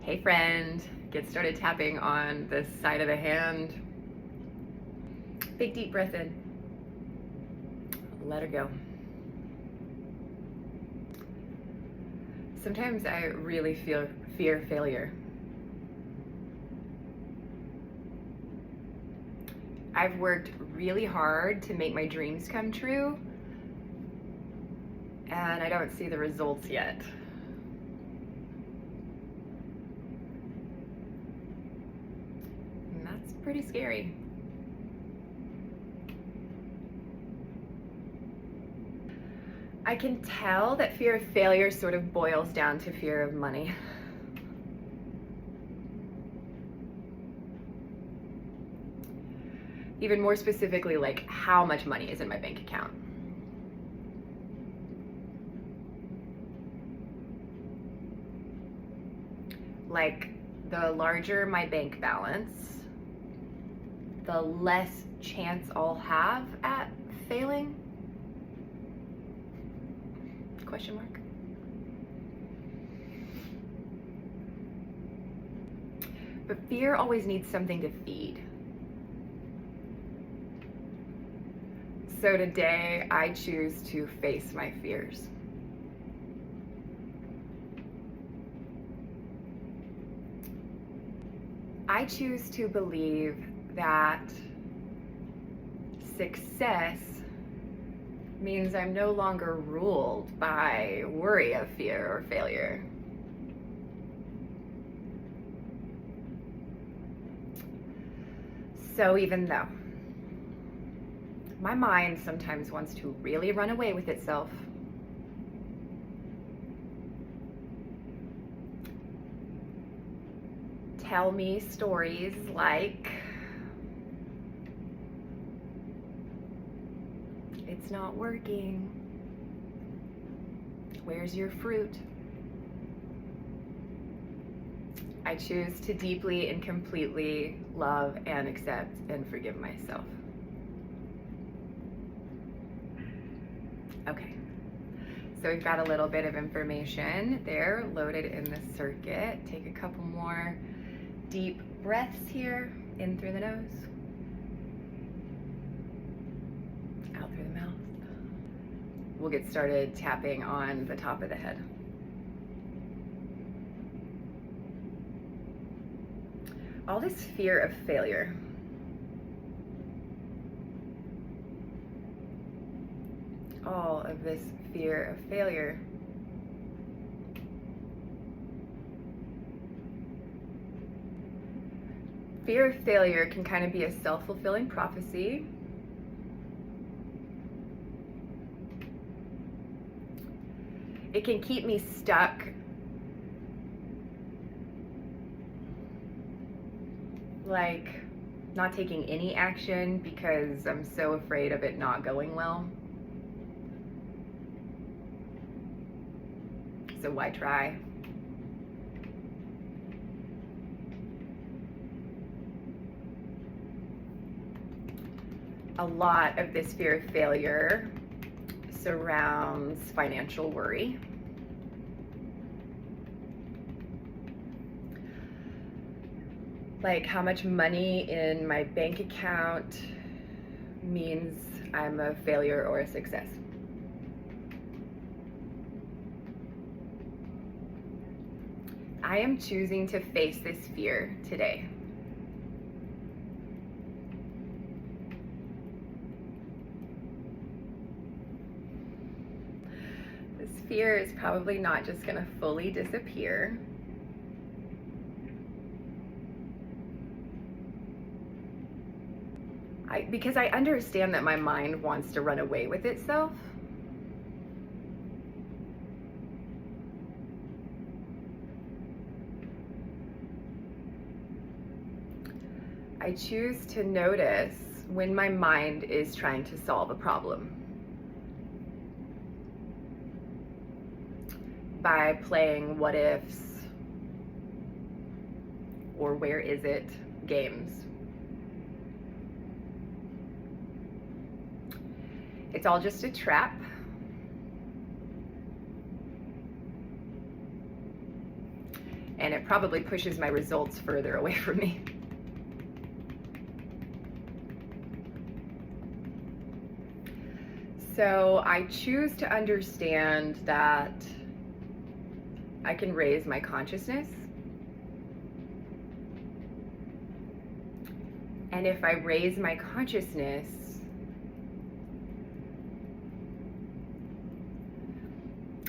Hey friend, get started tapping on the side of the hand. Big deep breath in. Let her go. Sometimes I really fear failure. I've worked really hard to make my dreams come true, and I don't see the results yet. And that's pretty scary. I can tell that fear of failure sort of boils down to fear of money. Even more specifically, like how much money is in my bank account. Like, the larger my bank balance, the less chance I'll have at failing? Question mark. But fear always needs something to feed. So today I choose to face my fears. I choose to believe that success means I'm no longer ruled by worry of fear or failure. So even though my mind sometimes wants to really run away with itself, tell me stories like, it's not working, where's your fruit? I choose to deeply and completely love and accept and forgive myself. Okay, so we've got a little bit of information there loaded in the circuit. Take a couple more deep breaths here, in through the nose, out through the mouth. We'll get started tapping on the top of the head. All this fear of failure. All of this fear of failure. Fear of failure can kind of be a self-fulfilling prophecy. It can keep me stuck, like not taking any action because I'm so afraid of it not going well. So why try? A lot of this fear of failure surrounds financial worry. Like how much money in my bank account means I'm a failure or a success. I am choosing to face this fear today. This fear is probably not just going to fully disappear. Because I understand that my mind wants to run away with itself. I choose to notice when my mind is trying to solve a problem by playing what ifs or where is it games. It's all just a trap. and it probably pushes my results further away from me. So I choose to understand that I can raise my consciousness. And if I raise my consciousness,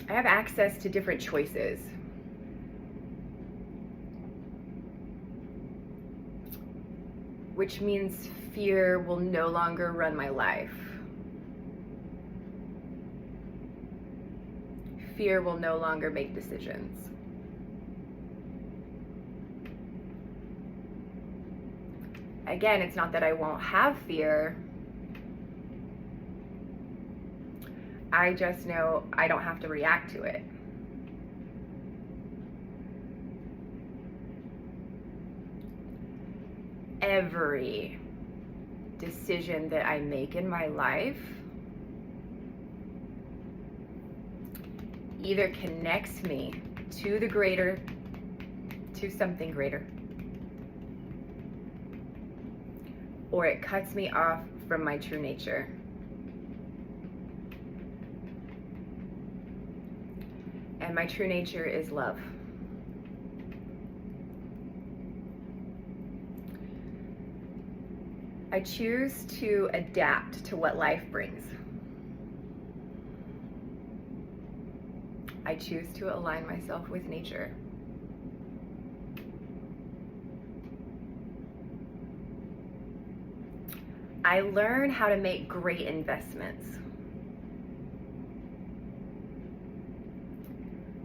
I have access to different choices. Which means fear will no longer run my life. Fear will no longer make decisions. Again, it's not that I won't have fear. I just know I don't have to react to it. Every decision that I make in my life either connects me to the greater, to something greater, or it cuts me off from my true nature. And my true nature is love. I choose to adapt to what life brings. I choose to align myself with nature. I learn how to make great investments.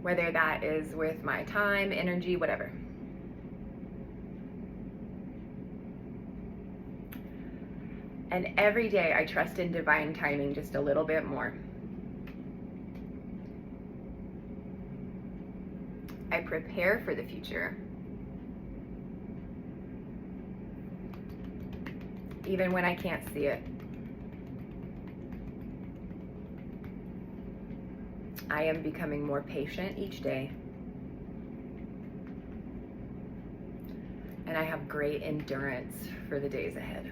Whether that is with my time, energy, whatever. And every day I trust in divine timing just a little bit more. I prepare for the future. Even when I can't see it. I am becoming more patient each day. And I have great endurance for the days ahead.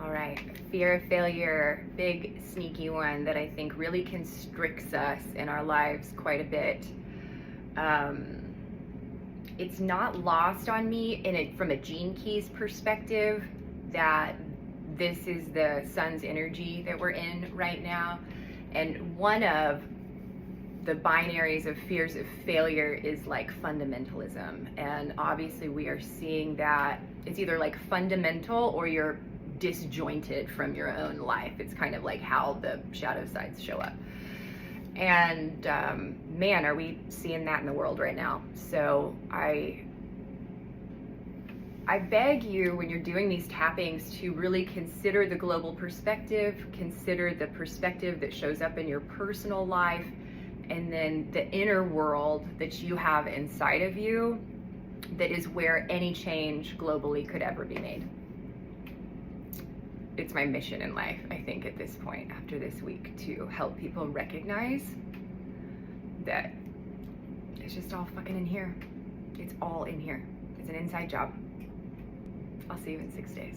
All right, fear of failure, big sneaky one that I think really constricts us in our lives quite a bit. It's not lost on me from a Gene Keys perspective that this is the sun's energy that we're in right now. And one of the binaries of fears of failure is like fundamentalism. And obviously we are seeing that it's either like fundamental or you're disjointed from your own life. It's kind of like how the shadow sides show up. And man, are we seeing that in the world right now. So I beg you, when you're doing these tappings, to really consider the global perspective, consider the perspective that shows up in your personal life, and then the inner world that you have inside of you that is where any change globally could ever be made. It's my mission in life, I think, at this point, after this week, to help people recognize that it's just all fucking in here. It's all in here. It's an inside job. I'll see you in 6 days.